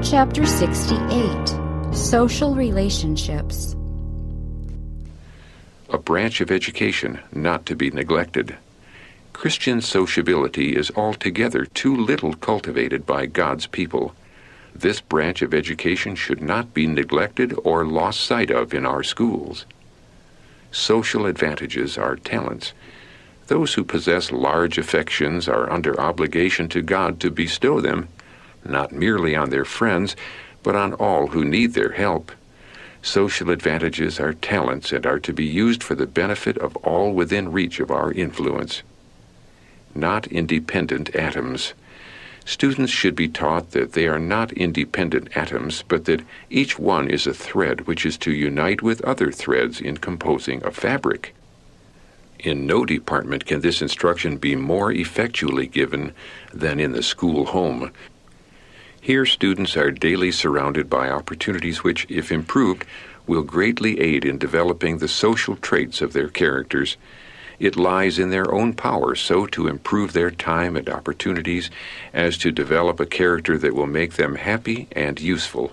Chapter 68, Social Relationships. A branch of education not to be neglected. Christian sociability is altogether too little cultivated by God's people. This branch of education should not be neglected or lost sight of in our schools. Social advantages are talents. Those who possess large affections are under obligation to God to bestow them, not merely on their friends, but on all who need their help. Social advantages are talents and are to be used for the benefit of all within reach of our influence. Not independent atoms. Students should be taught that they are not independent atoms, but that each one is a thread which is to unite with other threads in composing a fabric. In no department can this instruction be more effectually given than in the school home. Here students are daily surrounded by opportunities which, if improved, will greatly aid in developing the social traits of their characters. It lies in their own power so to improve their time and opportunities as to develop a character that will make them happy and useful.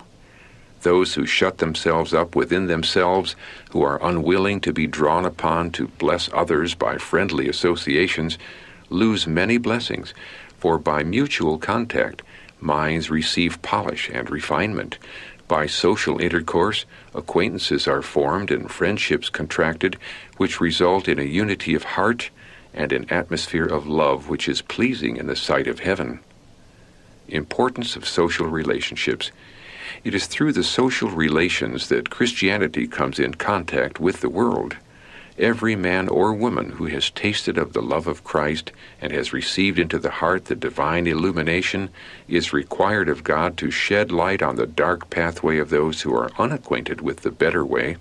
Those who shut themselves up within themselves, who are unwilling to be drawn upon to bless others by friendly associations, lose many blessings, for by mutual contact, minds receive polish and refinement. By social intercourse, acquaintances are formed and friendships contracted, which result in a unity of heart and an atmosphere of love which is pleasing in the sight of heaven. Importance of social relationships. It is through the social relations that Christianity comes in contact with the world. Every man or woman who has tasted of the love of Christ and has received into the heart the divine illumination is required of God to shed light on the dark pathway of those who are unacquainted with the better way.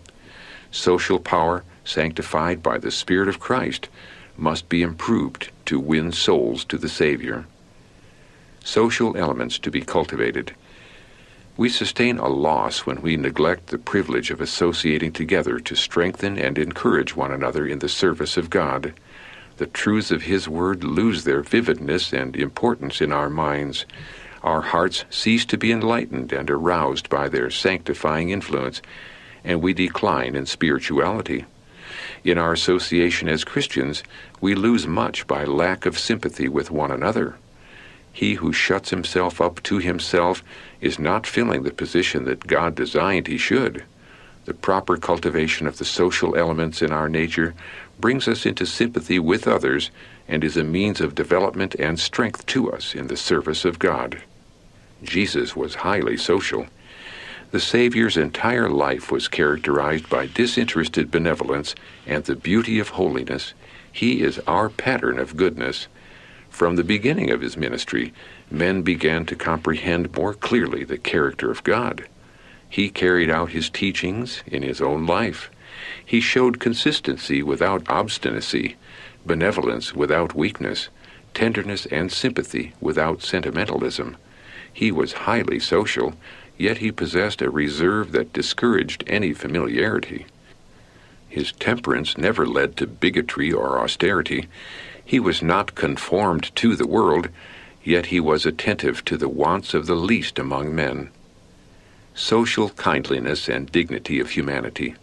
Social power, sanctified by the Spirit of Christ, must be improved to win souls to the Savior. Social elements to be cultivated. We sustain a loss when we neglect the privilege of associating together to strengthen and encourage one another in the service of God. The truths of His Word lose their vividness and importance in our minds. Our hearts cease to be enlightened and aroused by their sanctifying influence, and we decline in spirituality. In our association as Christians, we lose much by lack of sympathy with one another. He who shuts himself up to himself is not filling the position that God designed he should. The proper cultivation of the social elements in our nature brings us into sympathy with others and is a means of development and strength to us in the service of God. Jesus was highly social. The Savior's entire life was characterized by disinterested benevolence and the beauty of holiness. He is our pattern of goodness. From the beginning of his ministry, men began to comprehend more clearly the character of God. He carried out his teachings in his own life. He showed consistency without obstinacy, benevolence without weakness, tenderness and sympathy without sentimentalism. He was highly social, yet he possessed a reserve that discouraged any familiarity. His temperance never led to bigotry or austerity. He was not conformed to the world, yet he was attentive to the wants of the least among men. Social kindliness and dignity of humanity.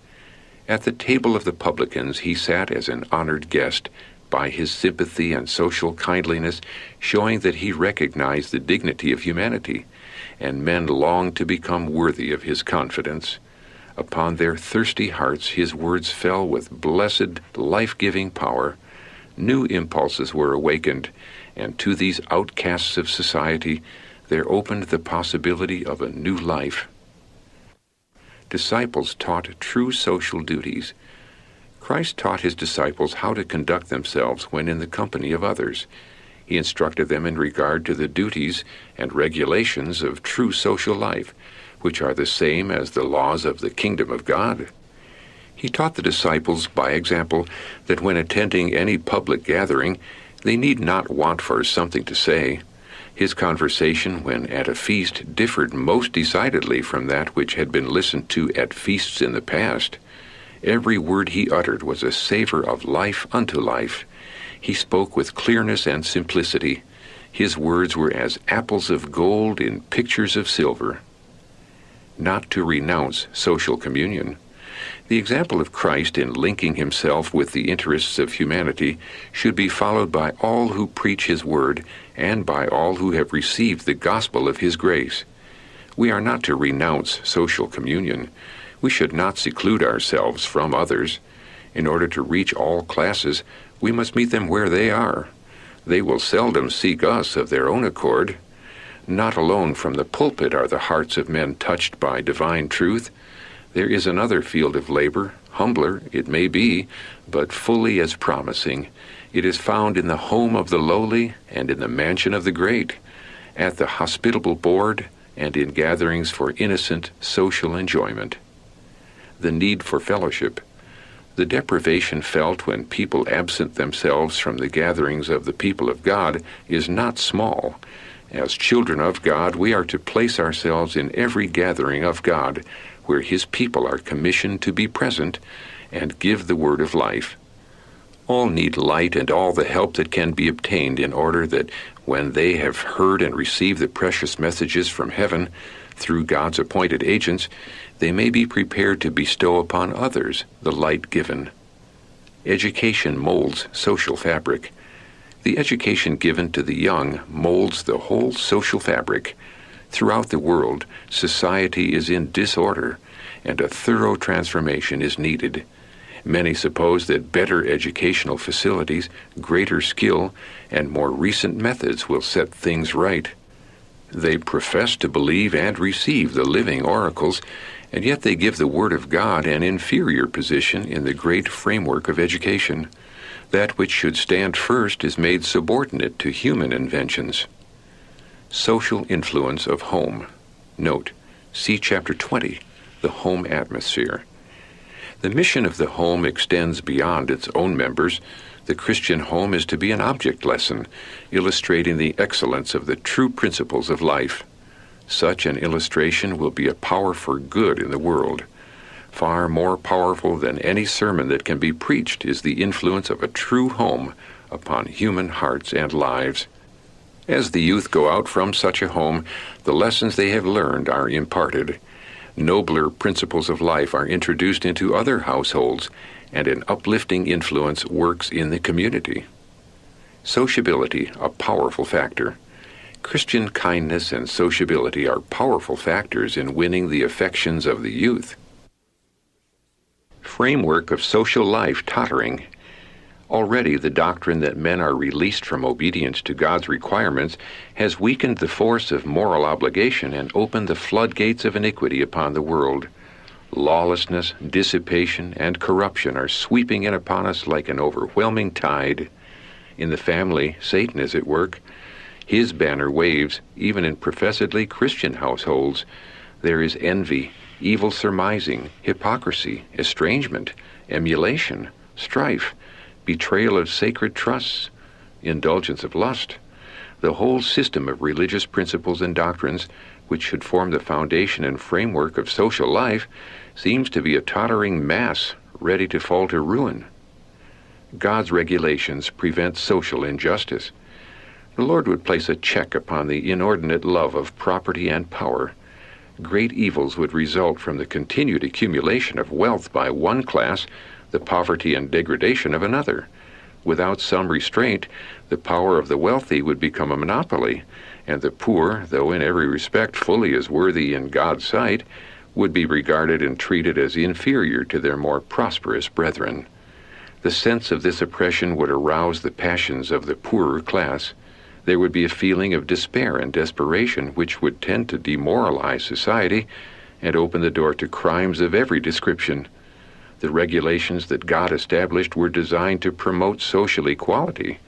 At the table of the publicans he sat as an honored guest, by his sympathy and social kindliness showing that he recognized the dignity of humanity, and men longed to become worthy of his confidence. Upon their thirsty hearts his words fell with blessed, life-giving power. New impulses were awakened, and to these outcasts of society there opened the possibility of a new life. Disciples taught true social duties. Christ taught his disciples how to conduct themselves when in the company of others. He instructed them in regard to the duties and regulations of true social life, which are the same as the laws of the kingdom of God. He taught the disciples, by example, that when attending any public gathering, they need not want for something to say. His conversation when at a feast differed most decidedly from that which had been listened to at feasts in the past. Every word he uttered was a savor of life unto life. He spoke with clearness and simplicity. His words were as apples of gold in pictures of silver. not to renounce social communion. The example of Christ in linking himself with the interests of humanity should be followed by all who preach his word and by all who have received the gospel of his grace. We are not to renounce social communion. We should not seclude ourselves from others. In order to reach all classes, we must meet them where they are. They will seldom seek us of their own accord. Not alone from the pulpit are the hearts of men touched by divine truth. There is another field of labor, humbler, it may be, but fully as promising. It is found in the home of the lowly and in the mansion of the great, at the hospitable board and in gatherings for innocent social enjoyment. The need for fellowship. The deprivation felt when people absent themselves from the gatherings of the people of God is not small. As children of God, we are to place ourselves in every gathering of God where his people are commissioned to be present and give the word of life. All need light and all the help that can be obtained in order that when they have heard and received the precious messages from heaven through God's appointed agents, they may be prepared to bestow upon others the light given. Education molds social fabric. The education given to the young molds the whole social fabric. Throughout the world, society is in disorder, and a thorough transformation is needed. Many suppose that better educational facilities, greater skill, and more recent methods will set things right. They profess to believe and receive the living oracles, and yet they give the Word of God an inferior position in the great framework of education. That which should stand first is made subordinate to human inventions. Social influence of home. Note, see Chapter 20, the home atmosphere. The mission of the home extends beyond its own members. The Christian home is to be an object lesson, illustrating the excellence of the true principles of life. Such an illustration will be a power for good in the world. Far more powerful than any sermon that can be preached is the influence of a true home upon human hearts and lives. As the youth go out from such a home, the lessons they have learned are imparted. Nobler principles of life are introduced into other households, and an uplifting influence works in the community. Sociability, a powerful factor. Christian kindness and sociability are powerful factors in winning the affections of the youth. Framework of social life tottering. Already the doctrine that men are released from obedience to God's requirements has weakened the force of moral obligation and opened the floodgates of iniquity upon the world. Lawlessness, dissipation, and corruption are sweeping in upon us like an overwhelming tide. In the family, Satan is at work. His banner waves, even in professedly Christian households. There is envy, evil surmising, hypocrisy, estrangement, emulation, strife, betrayal of sacred trusts, indulgence of lust. The whole system of religious principles and doctrines, which should form the foundation and framework of social life, seems to be a tottering mass ready to fall to ruin. God's regulations prevent social injustice. The Lord would place a check upon the inordinate love of property and power. Great evils would result from the continued accumulation of wealth by one class, the poverty and degradation of another. Without some restraint, the power of the wealthy would become a monopoly, and the poor, though in every respect fully as worthy in God's sight, would be regarded and treated as inferior to their more prosperous brethren. The sense of this oppression would arouse the passions of the poorer class. There would be a feeling of despair and desperation which would tend to demoralize society and open the door to crimes of every description. The regulations that God established were designed to promote social equality.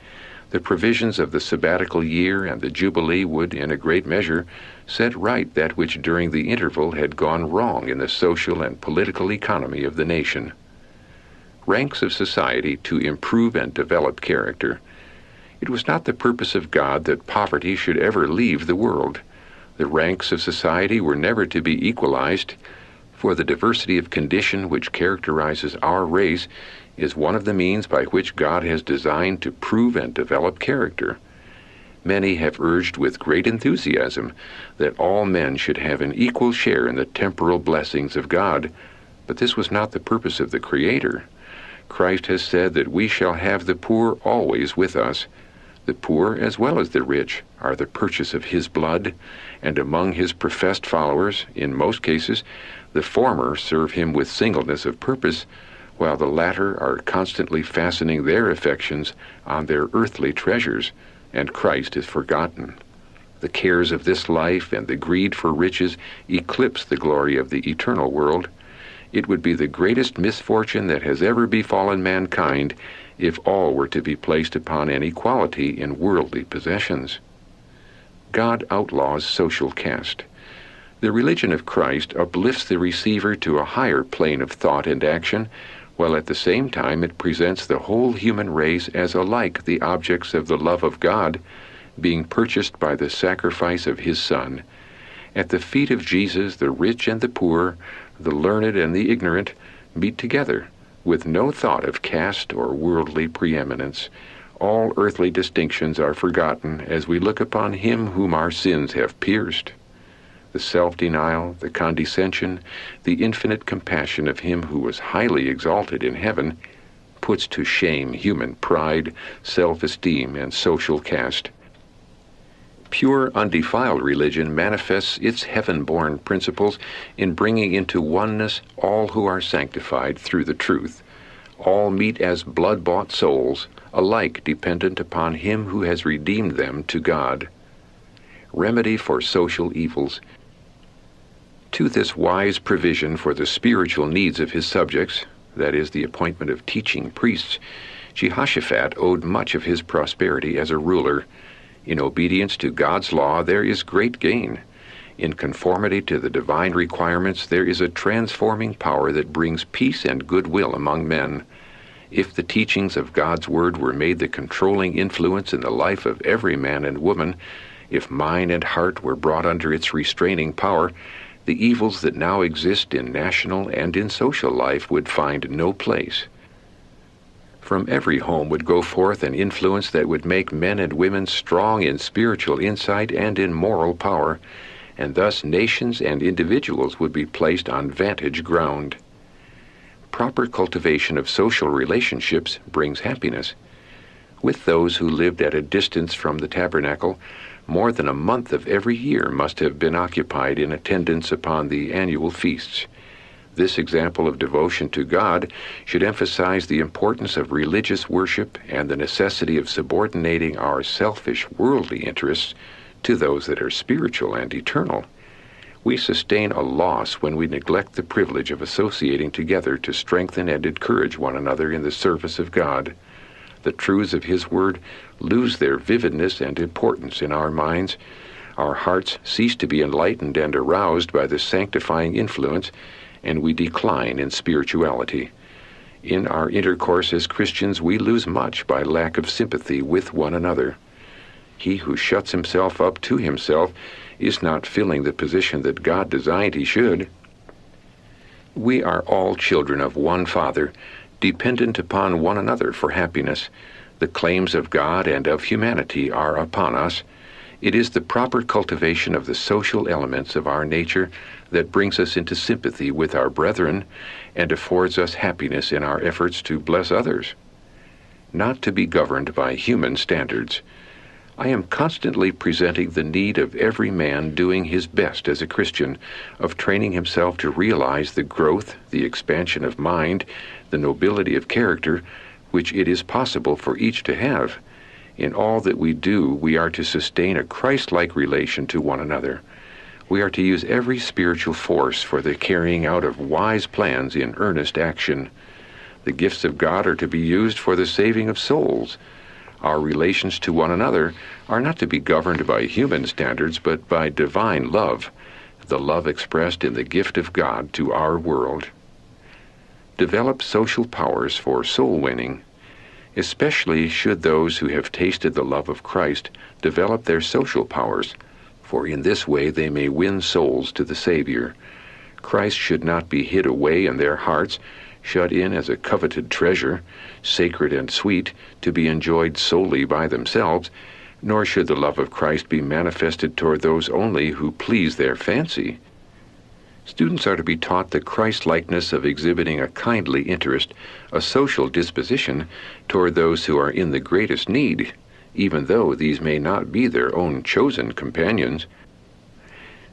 The provisions of the sabbatical year and the Jubilee would, in a great measure, set right that which during the interval had gone wrong in the social and political economy of the nation. Ranks of society to improve and develop character. It was not the purpose of God that poverty should ever leave the world. The ranks of society were never to be equalized, for the diversity of condition which characterizes our race is one of the means by which God has designed to prove and develop character. Many have urged with great enthusiasm that all men should have an equal share in the temporal blessings of God, but this was not the purpose of the Creator. Christ has said that we shall have the poor always with us. The poor, as well as the rich, are the purchase of His blood, and among His professed followers, in most cases, the former serve Him with singleness of purpose, while the latter are constantly fastening their affections on their earthly treasures, and Christ is forgotten. The cares of this life and the greed for riches eclipse the glory of the eternal world. It would be the greatest misfortune that has ever befallen mankind if all were to be placed upon an equality in worldly possessions. God outlaws social caste. The religion of Christ uplifts the receiver to a higher plane of thought and action, while at the same time it presents the whole human race as alike the objects of the love of God, being purchased by the sacrifice of His Son. At the feet of Jesus, the rich and the poor, the learned and the ignorant, meet together, with no thought of caste or worldly preeminence. All earthly distinctions are forgotten as we look upon Him whom our sins have pierced. The self-denial, the condescension, the infinite compassion of Him who was highly exalted in heaven puts to shame human pride, self-esteem, and social caste. Pure, undefiled religion manifests its heaven-born principles in bringing into oneness all who are sanctified through the truth. All meet as blood-bought souls, alike dependent upon Him who has redeemed them to God. Remedy for social evils. To this wise provision for the spiritual needs of his subjects, that is, the appointment of teaching priests, Jehoshaphat owed much of his prosperity as a ruler. In obedience to God's law there is great gain. In conformity to the divine requirements there is a transforming power that brings peace and goodwill among men. If the teachings of God's Word were made the controlling influence in the life of every man and woman, if mind and heart were brought under its restraining power, the evils that now exist in national and in social life would find no place. From every home would go forth an influence that would make men and women strong in spiritual insight and in moral power, and thus nations and individuals would be placed on vantage ground. Proper cultivation of social relationships brings happiness. With those who lived at a distance from the tabernacle, more than a month of every year must have been occupied in attendance upon the annual feasts. This example of devotion to God should emphasize the importance of religious worship and the necessity of subordinating our selfish worldly interests to those that are spiritual and eternal. We sustain a loss when we neglect the privilege of associating together to strengthen and encourage one another in the service of God. The truths of His Word lose their vividness and importance in our minds. Our hearts cease to be enlightened and aroused by the sanctifying influence, and we decline in spirituality. In our intercourse as Christians, we lose much by lack of sympathy with one another. He who shuts himself up to himself is not filling the position that God designed he should. We are all children of one Father, dependent upon one another for happiness. The claims of God and of humanity are upon us. It is the proper cultivation of the social elements of our nature that brings us into sympathy with our brethren and affords us happiness in our efforts to bless others. Not to be governed by human standards. I am constantly presenting the need of every man doing his best as a Christian, of training himself to realize the growth, the expansion of mind, the nobility of character, which it is possible for each to have. In all that we do, we are to sustain a Christ-like relation to one another. We are to use every spiritual force for the carrying out of wise plans in earnest action. The gifts of God are to be used for the saving of souls. Our relations to one another are not to be governed by human standards, but by divine love, the love expressed in the gift of God to our world. Develop social powers for soul winning. Especially should those who have tasted the love of Christ develop their social powers, for in this way they may win souls to the Savior. Christ should not be hid away in their hearts, shut in as a coveted treasure, sacred and sweet, to be enjoyed solely by themselves, Nor should the love of Christ be manifested toward those only who please their fancy. Students are to be taught the Christ-likeness of exhibiting a kindly interest, a social disposition toward those who are in the greatest need, even though these may not be their own chosen companions.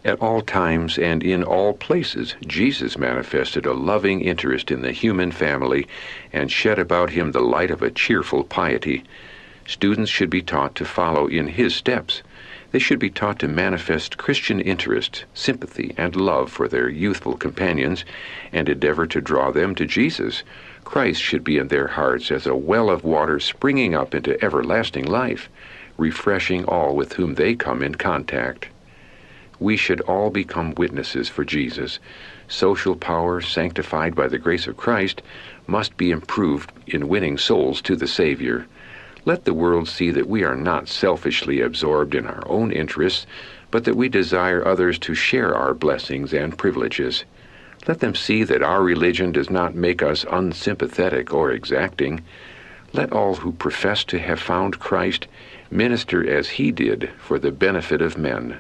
At all times and in all places, Jesus manifested a loving interest in the human family and shed about him the light of a cheerful piety. Students should be taught to follow in his steps. They should be taught to manifest Christian interest, sympathy, and love for their youthful companions, and endeavor to draw them to Jesus. Christ should be in their hearts as a well of water springing up into everlasting life, refreshing all with whom they come in contact. We should all become witnesses for Jesus. Social power, sanctified by the grace of Christ, must be improved in winning souls to the Savior. Let the world see that we are not selfishly absorbed in our own interests, but that we desire others to share our blessings and privileges. Let them see that our religion does not make us unsympathetic or exacting. Let all who profess to have found Christ minister as he did for the benefit of men.